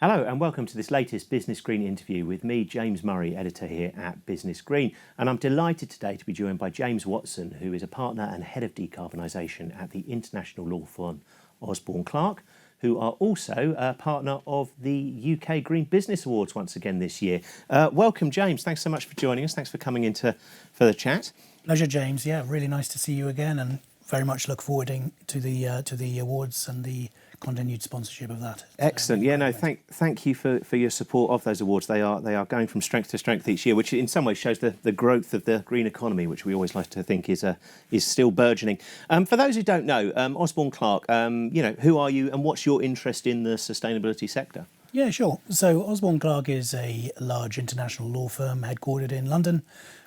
Hello and welcome to this latest Business Green interview with me, James Murray, editor here at Business Green. And I'm delighted today to be joined by James Watson, who is a partner and head of decarbonisation at the international law firm Osborne Clarke, who are also a partner of the UK Green Business Awards once again this year. Welcome, James. Thanks so much for joining us. Thanks for coming for the chat. Pleasure, James. Yeah, really nice to see you again, and very much look forward to the awards and the continued sponsorship of that. Excellent. Yeah, no, thank you for your support of those awards. They are going from strength to strength each year, which in some ways shows the growth of the green economy, which we always like to think is still burgeoning. For those who don't know, Osborne Clarke, who are you and what's your interest in the sustainability sector? Yeah, sure. So Osborne Clarke is a large international law firm headquartered in London,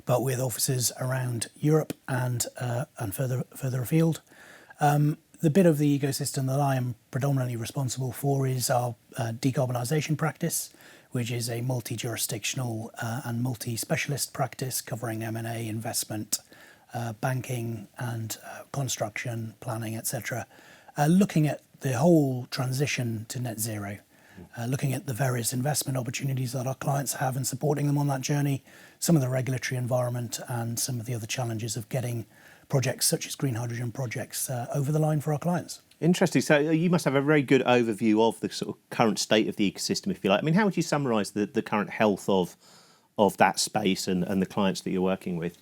but with offices around Europe and further afield. The bit of the ecosystem that I am predominantly responsible for is our decarbonisation practice, which is a multi-jurisdictional and multi-specialist practice covering M&A, investment, banking and construction, planning, etc. Looking at the whole transition to net zero, looking at the various investment opportunities that our clients have and supporting them on that journey, some of the regulatory environment and some of the other challenges of getting projects such as green hydrogen projects over the line for our clients. Interesting. So you must have a very good overview of the sort of current state of the ecosystem, if you like. I mean, how would you summarise the current health of that space and the clients that you're working with?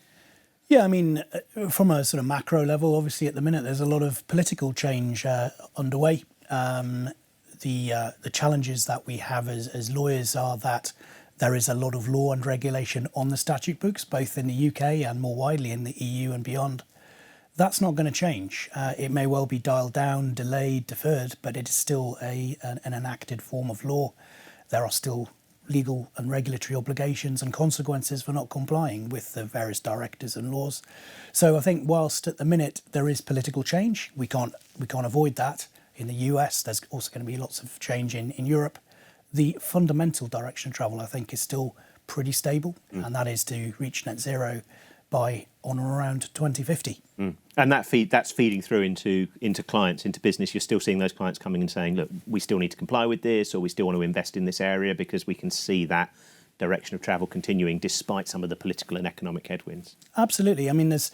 Yeah, I mean, from a sort of macro level, obviously at the minute there's a lot of political change underway. The challenges that we have as lawyers are that there is a lot of law and regulation on the statute books, both in the UK and more widely in the EU and beyond. That's not going to change. It may well be dialed down, delayed, deferred, but it is still an enacted form of law. There are still legal and regulatory obligations and consequences for not complying with the various directives and laws. So I think whilst at the minute there is political change, we can't avoid that. In the US, there's also going to be lots of change in Europe. The fundamental direction of travel, I think, is still pretty stable, and that is to reach net zero by on or around 2050. And that's feeding through into clients, into business. You're still seeing those clients coming and saying, look, we still need to comply with this, or we still want to invest in this area because we can see that direction of travel continuing despite some of the political and economic headwinds. Absolutely. I mean, there's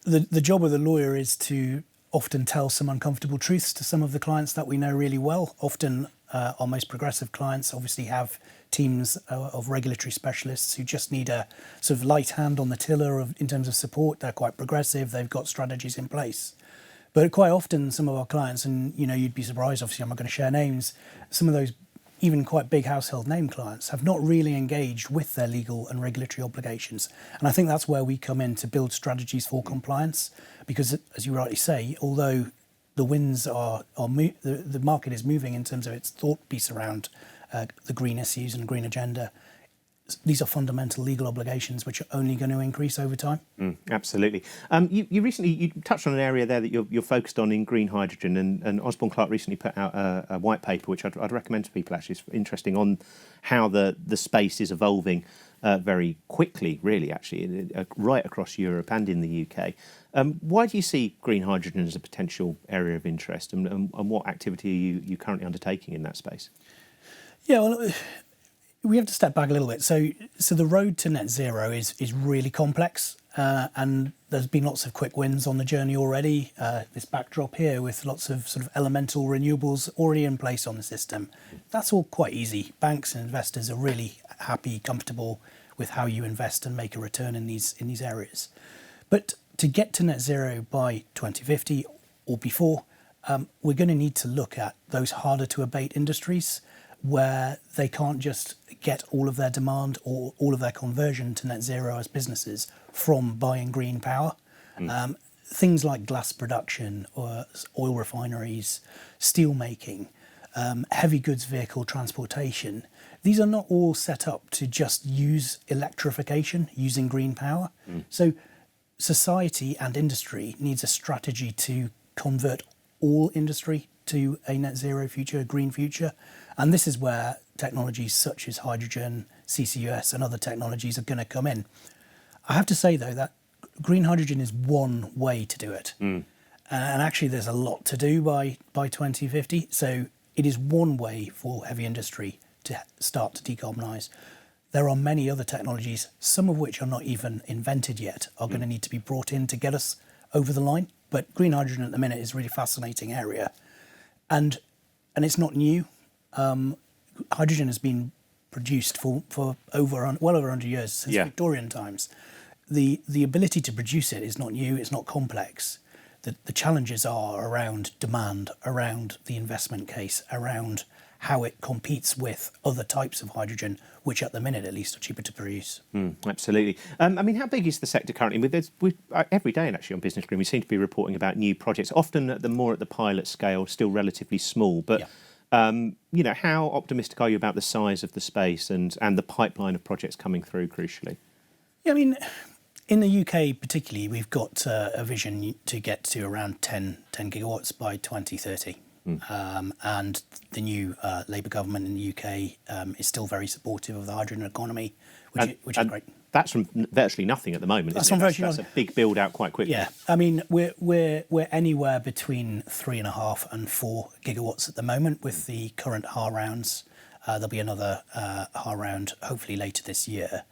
the job of the lawyer is to often tell some uncomfortable truths to some of the clients that we know really well. Often our most progressive clients obviously have teams of regulatory specialists who just need a sort of light hand on the tiller in terms of support. They're quite progressive, they've got strategies in place. But quite often some of our clients, and you'd be surprised, obviously I'm not going to share names, some of those even quite big household name clients have not really engaged with their legal and regulatory obligations. And I think that's where we come in to build strategies for compliance, because as you rightly say, although the winds the market is moving in terms of its thought piece around the green issues and green agenda, these are fundamental legal obligations which are only going to increase over time. Absolutely. You recently touched on an area there that you're focused on in green hydrogen, and Osborne Clarke recently put out a white paper, which I'd recommend to people. Actually, it's interesting on how the space is evolving very quickly, really, actually, right across Europe and in the UK. Why do you see green hydrogen as a potential area of interest, and what activity are you currently undertaking in that space? Yeah, well, we have to step back a little bit. So the road to net zero is really complex, and there's been lots of quick wins on the journey already. This backdrop here with lots of sort of elemental renewables already in place on the system. That's all quite easy. Banks and investors are really happy, comfortable with how you invest and make a return in these areas. But to get to net zero by 2050 or before, we're going to need to look at those harder to abate industries where they can't just get all of their demand or all of their conversion to net zero as businesses from buying green power. Things like glass production or oil refineries, steel making, heavy goods vehicle transportation. These are not all set up to just use electrification using green power. So society and industry needs a strategy to convert all industry to a net zero future, a green future. And this is where technologies such as hydrogen, CCUS and other technologies are going to come in. I have to say, though, that green hydrogen is one way to do it. And actually, there's a lot to do by 2050. So it is one way for heavy industry to start to decarbonise. There are many other technologies, some of which are not even invented yet, are going to need to be brought in to get us over the line. But green hydrogen at the minute is a really fascinating area. And it's not new. Hydrogen has been produced for well over 100 years, since Victorian times. The ability to produce it is not new, it's not complex. The challenges are around demand, around the investment case, around how it competes with other types of hydrogen, which at the minute at least are cheaper to produce. Absolutely. I mean, how big is the sector currently? Every day, and actually on Business Green, we seem to be reporting about new projects, often at the pilot scale, still relatively small. But how optimistic are you about the size of the space and the pipeline of projects coming through, crucially? Yeah, I mean, in the UK particularly, we've got a vision to get to around 10 gigawatts by 2030. And the new Labour government in the UK is still very supportive of the hydrogen economy, which is great. That's from virtually nothing at the moment. That's a big build out quite quickly. Yeah, I mean we're anywhere between 3.5 and 4 gigawatts at the moment with the current HAR rounds. There'll be another HAR round hopefully later this year,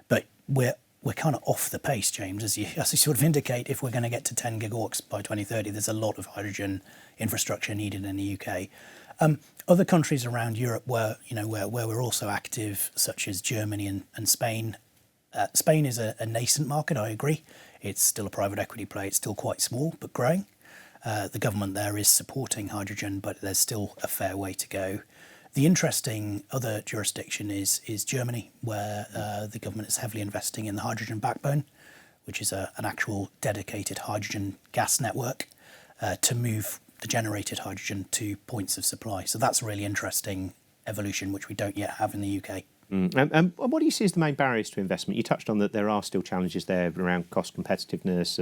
but we're kind of off the pace, James, as you sort of indicate. If we're going to get to 10 gigawatts by 2030, there's a lot of hydrogen infrastructure needed in the UK. Other countries around Europe where we're also active, such as Germany and Spain. Spain is a nascent market, I agree. It's still a private equity play. It's still quite small, but growing. The government there is supporting hydrogen, but there's still a fair way to go. The interesting other jurisdiction is Germany, where the government is heavily investing in the hydrogen backbone, which is an actual dedicated hydrogen gas network to move the generated hydrogen to points of supply. So that's a really interesting evolution, which we don't yet have in the UK. And what do you see as the main barriers to investment? You touched on that there are still challenges there around cost competitiveness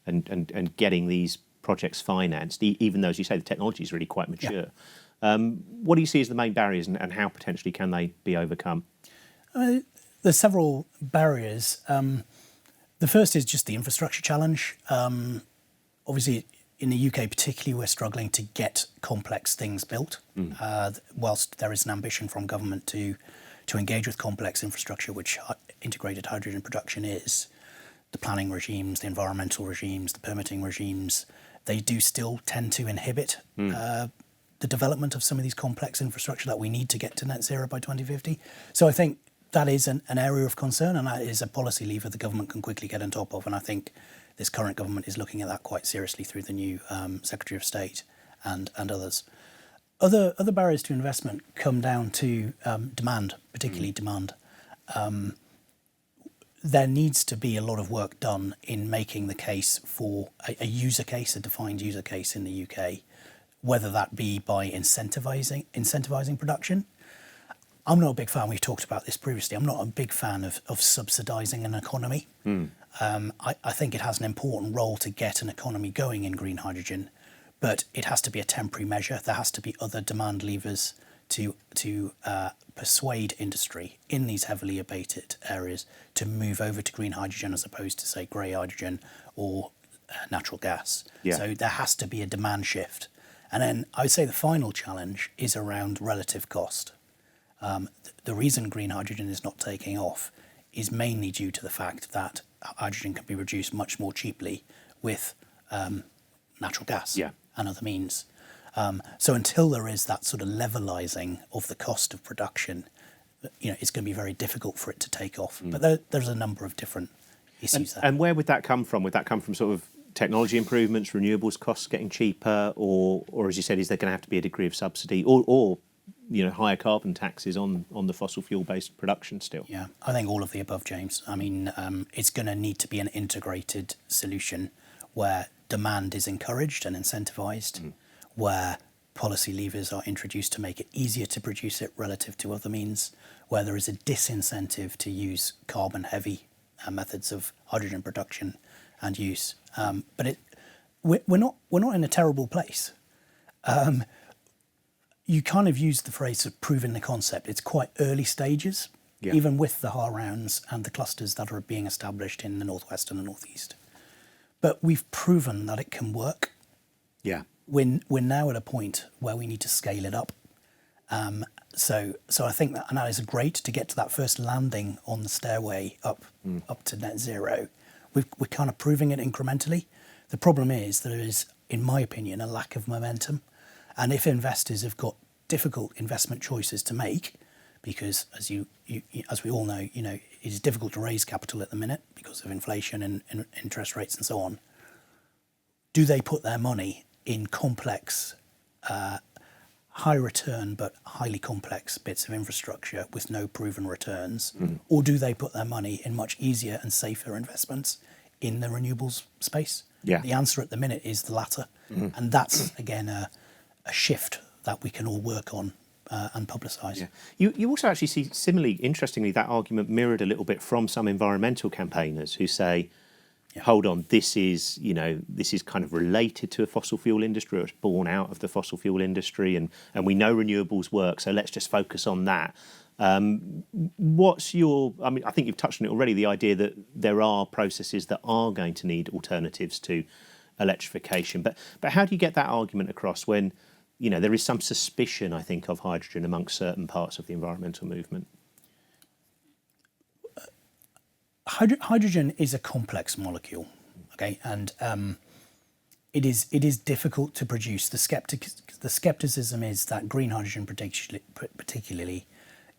and getting these projects financed, even though, as you say, the technology is really quite mature. Yeah. What do you see as the main barriers and how potentially can they be overcome? There's several barriers. The first is just the infrastructure challenge. Obviously, in the UK particularly, we're struggling to get complex things built, whilst there is an ambition from government to engage with complex infrastructure, which integrated hydrogen production is. The planning regimes, the environmental regimes, the permitting regimes, they do still tend to inhibit the development of some of these complex infrastructure that we need to get to net zero by 2050. So I think that is an area of concern, and that is a policy lever the government can quickly get on top of. And I think this current government is looking at that quite seriously through the new Secretary of State and others. Other barriers to investment come down to demand, particularly demand. There needs to be a lot of work done in making the case for a user case, a defined user case in the UK, whether that be by incentivizing production. I'm not a big fan, we've talked about this previously, I'm not a big fan of subsidising an economy. I think it has an important role to get an economy going in green hydrogen, but it has to be a temporary measure. There has to be other demand levers to persuade industry in these heavily abated areas to move over to green hydrogen as opposed to, say, grey hydrogen or natural gas. Yeah. So there has to be a demand shift. And then I would say the final challenge is around relative cost. The reason green hydrogen is not taking off is mainly due to the fact that hydrogen can be produced much more cheaply with natural gas and other means. So until there is that sort of levelising of the cost of production, it's going to be very difficult for it to take off. But there's a number of different issues there. And where would that come from? Would that come from sort of technology improvements, renewables costs getting cheaper, or as you said, is there going to have to be a degree of subsidy or higher carbon taxes on the fossil fuel-based production still? Yeah, I think all of the above, James. I mean, it's going to need to be an integrated solution where demand is encouraged and incentivised, where policy levers are introduced to make it easier to produce it relative to other means, where there is a disincentive to use carbon-heavy methods of hydrogen production and use. But we're not in a terrible place. You kind of used the phrase of proving the concept. It's quite early stages, even with the HAR rounds and the clusters that are being established in the northwest and the northeast. But we've proven that it can work. Yeah. We're now at a point where we need to scale it up So I think that, and that is great to get to that first landing on the stairway up to net zero. We're kind of proving it incrementally. The problem is there is, in my opinion, a lack of momentum. And if investors have got difficult investment choices to make, because as we all know, it is difficult to raise capital at the minute because of inflation and interest rates and so on. Do they put their money in complex, high return but highly complex bits of infrastructure with no proven returns, or do they put their money in much easier and safer investments in the renewables space? Yeah. The answer at the minute is the latter, and that's again a shift that we can all work on and publicise. Yeah. You also actually see, similarly, interestingly, that argument mirrored a little bit from some environmental campaigners who say, hold on, this is kind of related to a fossil fuel industry, or it's born out of the fossil fuel industry, and we know renewables work, so let's just focus on that. What's your, I think you've touched on it already, the idea that there are processes that are going to need alternatives to electrification, but how do you get that argument across when, there is some suspicion, I think, of hydrogen amongst certain parts of the environmental movement? Hydrogen is a complex molecule, okay, and it is difficult to produce. The skepticism is that green hydrogen, particularly,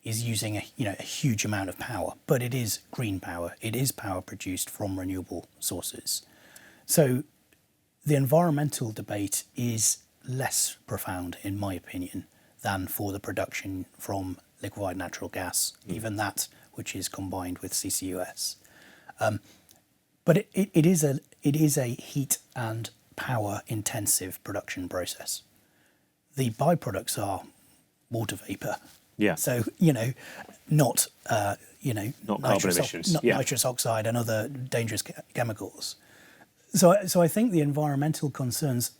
is using a huge amount of power, but it is green power. It is power produced from renewable sources. So the environmental debate is less profound, in my opinion, than for the production from liquefied natural gas, even that which is combined with CCUS. But it is a heat and power intensive production process. The byproducts are water vapor. Yeah. So not carbon emissions, nitrous oxide and other dangerous chemicals. So I think the environmental concerns,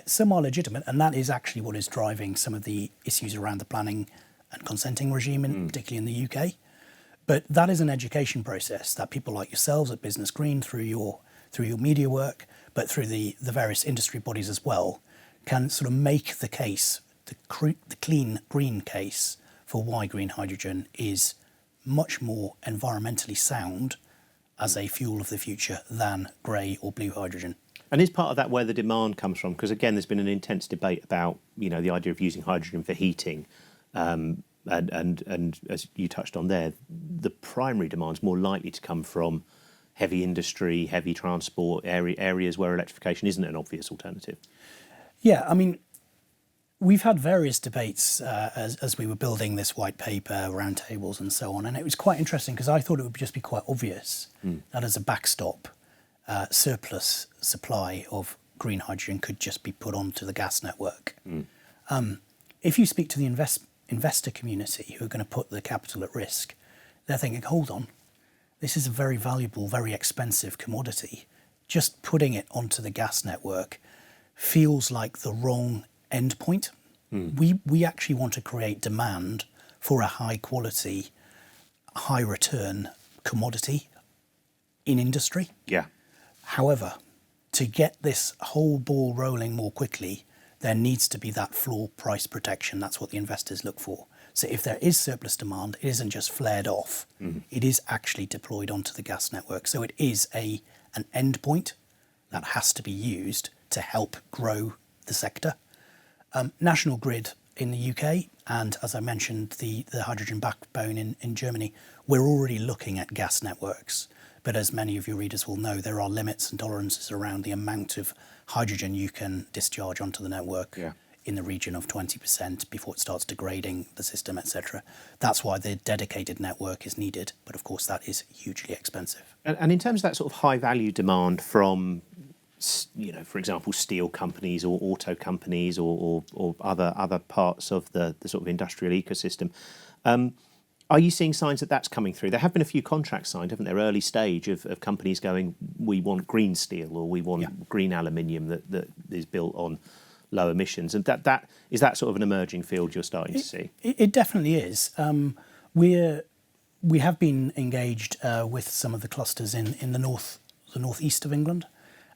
some are legitimate, and that is actually what is driving some of the issues around the planning and consenting regime, particularly in the UK. But that is an education process that people like yourselves at Business Green, through your media work, but through the various industry bodies as well, can sort of make the case, the clean green case for why green hydrogen is much more environmentally sound as a fuel of the future than grey or blue hydrogen. And is part of that where the demand comes from? Because again, there's been an intense debate about the idea of using hydrogen for heating. And as you touched on there, the primary demand is more likely to come from heavy industry, heavy transport areas where electrification isn't an obvious alternative. Yeah, we've had various debates as we were building this white paper, roundtables and so on, and it was quite interesting because I thought it would just be quite obvious that as a backstop, surplus supply of green hydrogen could just be put onto the gas network. If you speak to the investor community who are going to put the capital at risk, they're thinking, hold on, this is a very valuable, very expensive commodity. Just putting it onto the gas network feels like the wrong endpoint. We actually want to create demand for a high quality, high return commodity in industry. Yeah. However, to get this whole ball rolling more quickly, there needs to be that floor price protection. That's what the investors look for. So if there is surplus demand, it isn't just flared off. It is actually deployed onto the gas network. So it is an endpoint that has to be used to help grow the sector. National Grid in the UK, and as I mentioned, the hydrogen backbone in Germany, we're already looking at gas networks. But as many of your readers will know, there are limits and tolerances around the amount of hydrogen you can discharge onto the network in the region of 20% before it starts degrading the system, etc. That's why the dedicated network is needed. But of course, that is hugely expensive. And in terms of that sort of high value demand from, for example, steel companies or auto companies or other parts of the sort of industrial ecosystem, are you seeing signs that that's coming through? There have been a few contracts signed, haven't there, early stage of companies going, we want green steel or we want green aluminium that is built on low emissions. And that is that sort of an emerging field you're starting to see? It definitely is. We have been engaged with some of the clusters in the northeast of England.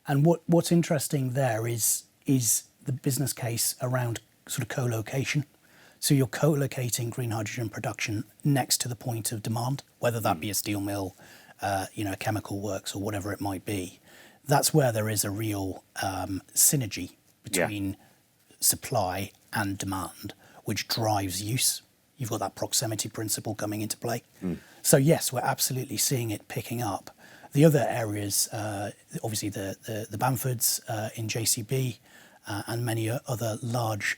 And what's interesting there is the business case around sort of co-location. So you're co-locating green hydrogen production next to the point of demand, whether that be a steel mill, a chemical works, or whatever it might be. That's where there is a real synergy between supply and demand, which drives use. You've got that proximity principle coming into play. So yes, we're absolutely seeing it picking up. The other areas, obviously the Bamfords in JCB and many other large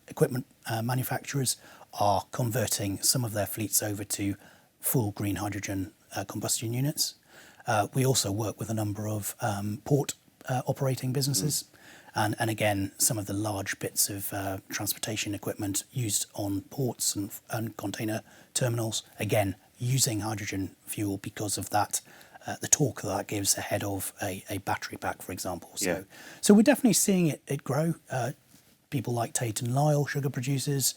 equipment manufacturers are converting some of their fleets over to full green hydrogen combustion units. We also work with a number of port operating businesses. And again, some of the large bits of transportation equipment used on ports and container terminals, again, using hydrogen fuel because of that, the torque that gives ahead of a battery pack, for example. So we're definitely seeing it grow. People like Tate and Lyle, sugar producers,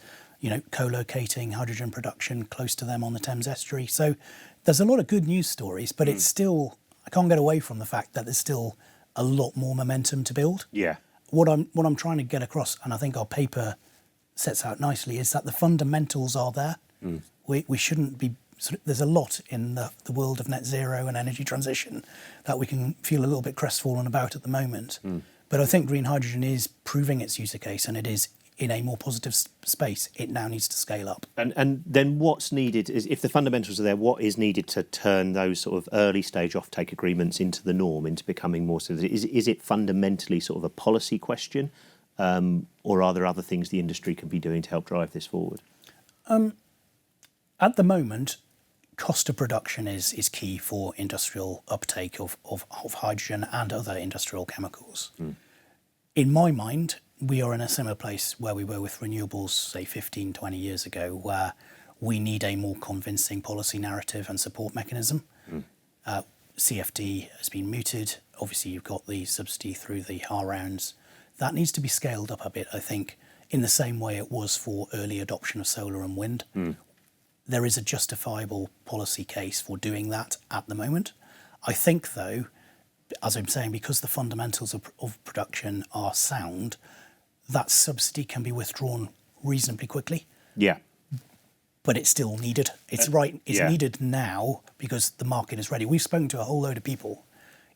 co-locating hydrogen production close to them on the Thames estuary. So there's a lot of good news stories, but it's still, I can't get away from the fact that there's still a lot more momentum to build. Yeah. What I'm trying to get across, and I think our paper sets out nicely, is that the fundamentals are there. We shouldn't be. There's a lot in the world of net zero and energy transition that we can feel a little bit crestfallen about at the moment. But I think green hydrogen is proving its user case, and it is in a more positive space. It now needs to scale up. And then what's needed is, if the fundamentals are there, what is needed to turn those sort of early stage offtake agreements into the norm, into becoming more? So is it fundamentally sort of a policy question, or are there other things the industry can be doing to help drive this forward? At the moment, cost of production is key for industrial uptake of hydrogen and other industrial chemicals. In my mind, we are in a similar place where we were with renewables, say 15, 20 years ago, where we need a more convincing policy narrative and support mechanism. CFD has been mooted. Obviously, you've got the subsidy through the HAR rounds. That needs to be scaled up a bit, I think, in the same way it was for early adoption of solar and wind. There is a justifiable policy case for doing that at the moment. I think, though, as I'm saying, because the fundamentals of production are sound, that subsidy can be withdrawn reasonably quickly. Yeah. But it's still needed. It's needed now because the market is ready. We've spoken to a whole load of people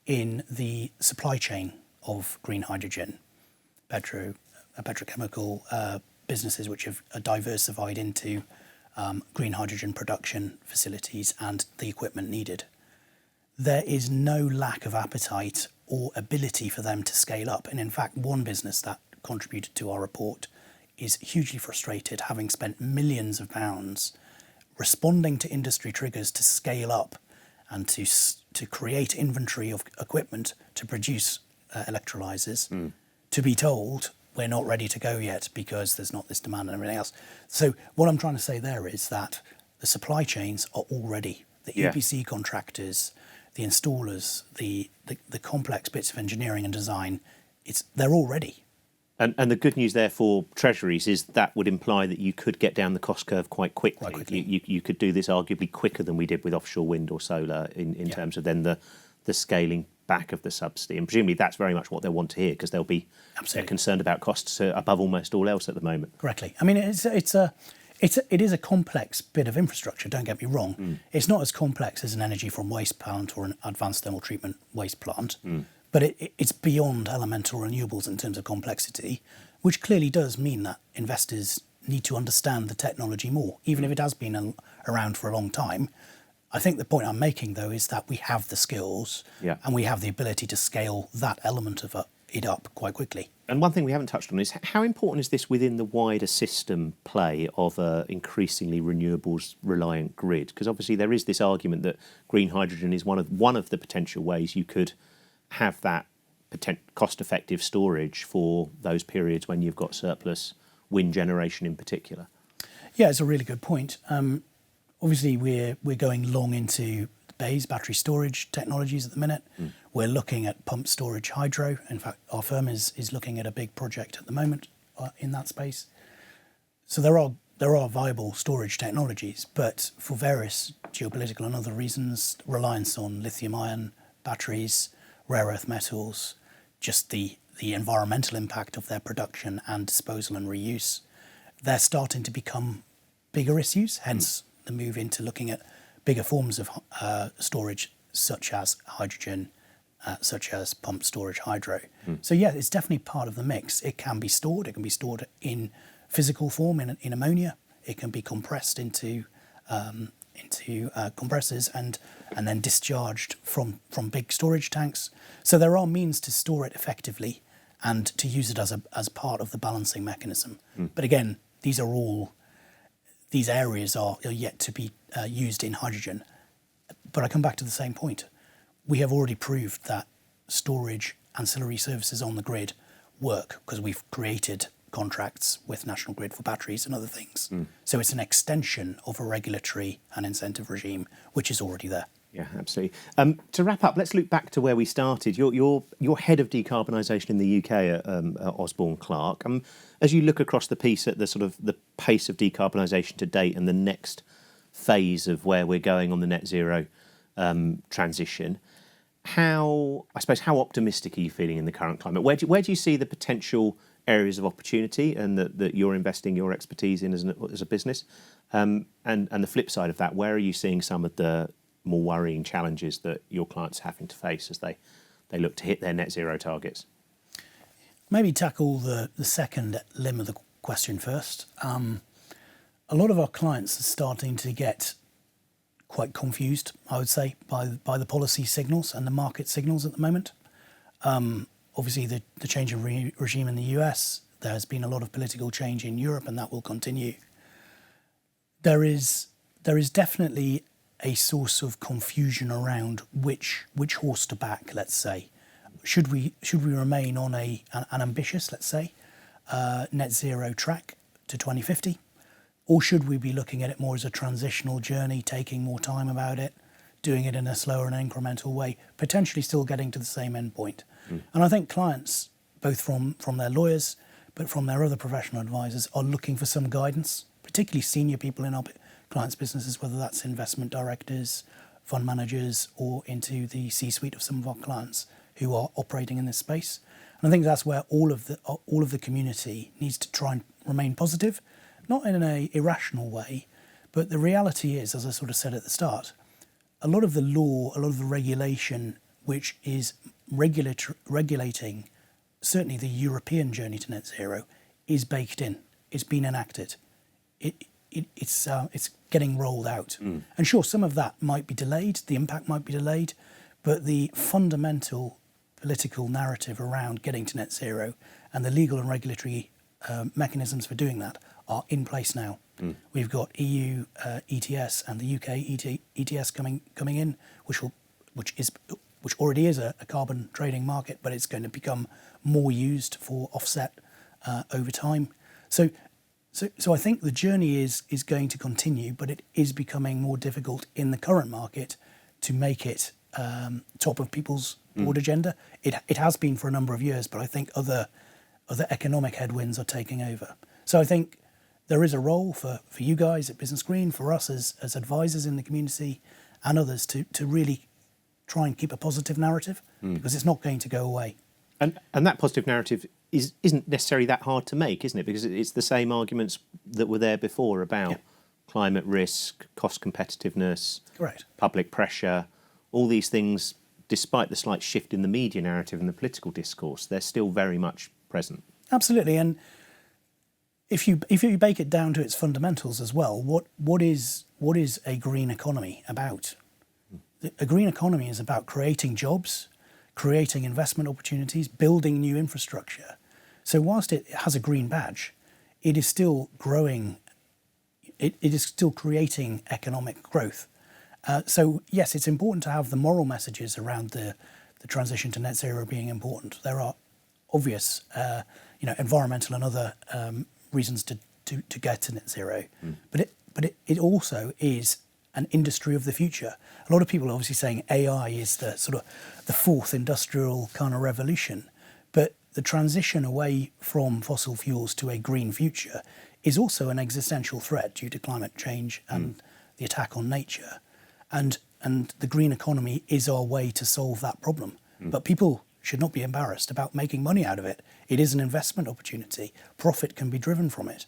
in the supply chain of green hydrogen, petrochemical businesses which have diversified into green hydrogen production facilities and the equipment needed. There is no lack of appetite or ability for them to scale up. And in fact, one business that contributed to our report is hugely frustrated, having spent millions of pounds responding to industry triggers to scale up and to create inventory of equipment to produce electrolyzers, to be told we're not ready to go yet because there's not this demand and everything else. So what I'm trying to say there is that the supply chains are all ready. The EPC contractors, the installers, the complex bits of engineering and design, they're all ready. And the good news there for treasuries is that would imply that you could get down the cost curve quite quickly. You could do this arguably quicker than we did with offshore wind or solar in terms of then the scaling back of the subsidy. And presumably that's very much what they'll want to hear, because they'll be concerned about costs above almost all else at the moment. Correctly. I mean, it is a complex bit of infrastructure, don't get me wrong. It's not as complex as an energy from waste plant or an advanced thermal treatment waste plant, but it's beyond elemental renewables in terms of complexity, which clearly does mean that investors need to understand the technology more, even if it has been around for a long time. I think the point I'm making, though, is that we have the skills and we have the ability to scale that element of it up quite quickly. And one thing we haven't touched on is how important is this within the wider system play of an increasingly renewables-reliant grid? Because obviously there is this argument that green hydrogen is one of the potential ways you could have that cost-effective storage for those periods when you've got surplus wind generation in particular. Yeah, it's a really good point. Obviously, we're going long into BESS, battery storage technologies at the minute. We're looking at pump storage hydro. In fact, our firm is looking at a big project at the moment in that space. So there are viable storage technologies, but for various geopolitical and other reasons, reliance on lithium-ion batteries, rare earth metals, just the environmental impact of their production and disposal and reuse they're starting to become bigger issues, hence the move into looking at bigger forms of storage, such as hydrogen, such as pumped storage hydro. So yeah, it's definitely part of the mix. It can be stored. It can be stored in physical form in ammonia. It can be compressed into compressors and then discharged from big storage tanks. So there are means to store it effectively and to use it as part of the balancing mechanism. But again, these areas are yet to be used in hydrogen. But I come back to the same point. We have already proved that storage ancillary services on the grid work because we've created contracts with National Grid for batteries and other things. So it's an extension of a regulatory and incentive regime which is already there. Yeah, absolutely. To wrap up, let's look back to where we started. You're head of decarbonisation in the UK at Osborne Clarke. As you look across the piece at the sort of the pace of decarbonisation to date and the next phase of where we're going on the net zero transition, how optimistic are you feeling in the current climate? Where do you see the potential areas of opportunity and that you're investing your expertise in as a business? And the flip side of that, where are you seeing some of the more worrying challenges that your clients are having to face as they look to hit their net zero targets? Maybe tackle the second limb of the question first. A lot of our clients are starting to get quite confused, I would say, by the policy signals and the market signals at the moment. Obviously, the change of regime in the US, there has been a lot of political change in Europe, and that will continue. There is definitely a source of confusion around which horse to back, let's say. Should we remain on an ambitious, let's say, net zero track to 2050? Or should we be looking at it more as a transitional journey, taking more time about it, doing it in a slower and incremental way, potentially still getting to the same end point? And I think clients, both from their lawyers, but from their other professional advisors, are looking for some guidance, particularly senior people in our clients' businesses, whether that's investment directors, fund managers, or into the C-suite of some of our clients who are operating in this space. And I think that's where all of the community needs to try and remain positive, not in an irrational way, but the reality is, as I sort of said at the start, a lot of the law, a lot of the regulation, which is regulating certainly the European journey to net zero, is baked in. It's been enacted. It's getting rolled out. And sure, some of that might be delayed, the impact might be delayed, but the fundamental political narrative around getting to net zero and the legal and regulatory mechanisms for doing that are in place now. We've got EU ETS and the UK ETS coming in, which already is a carbon trading market, but it's going to become more used for offset over time. So I think the journey is going to continue, but it is becoming more difficult in the current market to make it top of people's board agenda. It has been for a number of years, but I think other economic headwinds are taking over. So I think there is a role for you guys at Business Green, for us as advisors in the community and others to really try and keep a positive narrative, because it's not going to go away. And that positive narrative isn't necessarily that hard to make, isn't it? Because it's the same arguments that were there before about climate risk, cost competitiveness, Correct. Public pressure, all these things, despite the slight shift in the media narrative and the political discourse, they're still very much present. Absolutely. And if you bake it down to its fundamentals as well, what is a green economy about? A green economy is about creating jobs, creating investment opportunities, building new infrastructure. So whilst it has a green badge, it is still growing, it is still creating economic growth. So yes, it's important to have the moral messages around the transition to net zero being important. There are obvious environmental and other reasons to get to net zero. But it also is an industry of the future. A lot of people are obviously saying AI is the sort of the fourth industrial kind of revolution, but the transition away from fossil fuels to a green future is also an existential threat due to climate change and the attack on nature. And the green economy is our way to solve that problem. But people should not be embarrassed about making money out of it. It is an investment opportunity. Profit can be driven from it.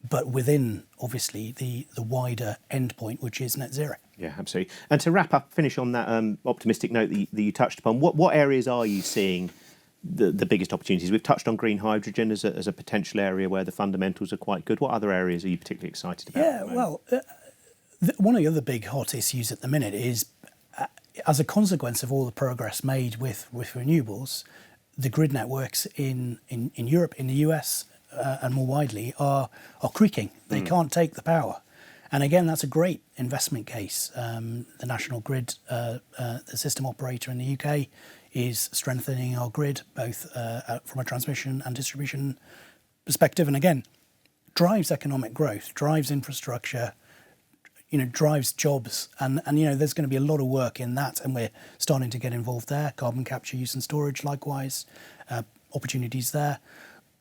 but within obviously the wider endpoint, which is net zero. Yeah, absolutely. And to wrap up, finish on that optimistic note that you touched upon, what areas are you seeing the biggest opportunities? We've touched on green hydrogen as a potential area where the fundamentals are quite good. What other areas are you particularly excited about? Yeah, well, one of the other big hot issues at the minute is, as a consequence of all the progress made with renewables, the grid networks in Europe, in the US, and more widely are creaking. They can't take the power. And again, that's a great investment case. The National Grid, the system operator in the UK, is strengthening our grid, both from a transmission and distribution perspective. And again, drives economic growth, drives infrastructure, drives jobs. And there's going to be a lot of work in that. And we're starting to get involved there. Carbon capture, use and storage, likewise, opportunities there.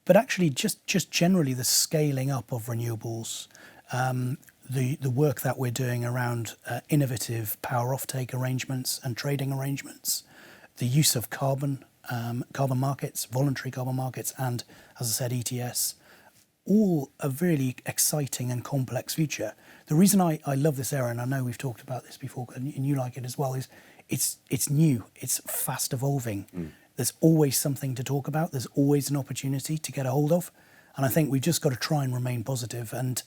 But actually, just generally the scaling up of renewables, the work that we're doing around innovative power offtake arrangements and trading arrangements, the use of carbon markets, voluntary carbon markets, and, as I said, ETS, all a really exciting and complex future. The reason I love this area, and I know we've talked about this before, and you like it as well, is it's new, it's fast evolving. There's always something to talk about. There's always an opportunity to get a hold of. And I think we've just got to try and remain positive and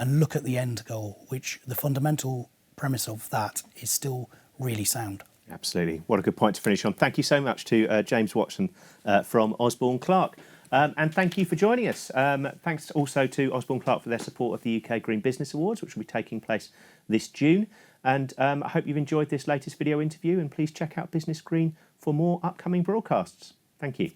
look at the end goal, which the fundamental premise of that is still really sound. Absolutely. What a good point to finish on. Thank you so much to James Watson from Osborne Clarke. And thank you for joining us. Thanks also to Osborne Clarke for their support of the UK Green Business Awards, which will be taking place this June. And I hope you've enjoyed this latest video interview, and please check out Business Green for more upcoming broadcasts. Thank you.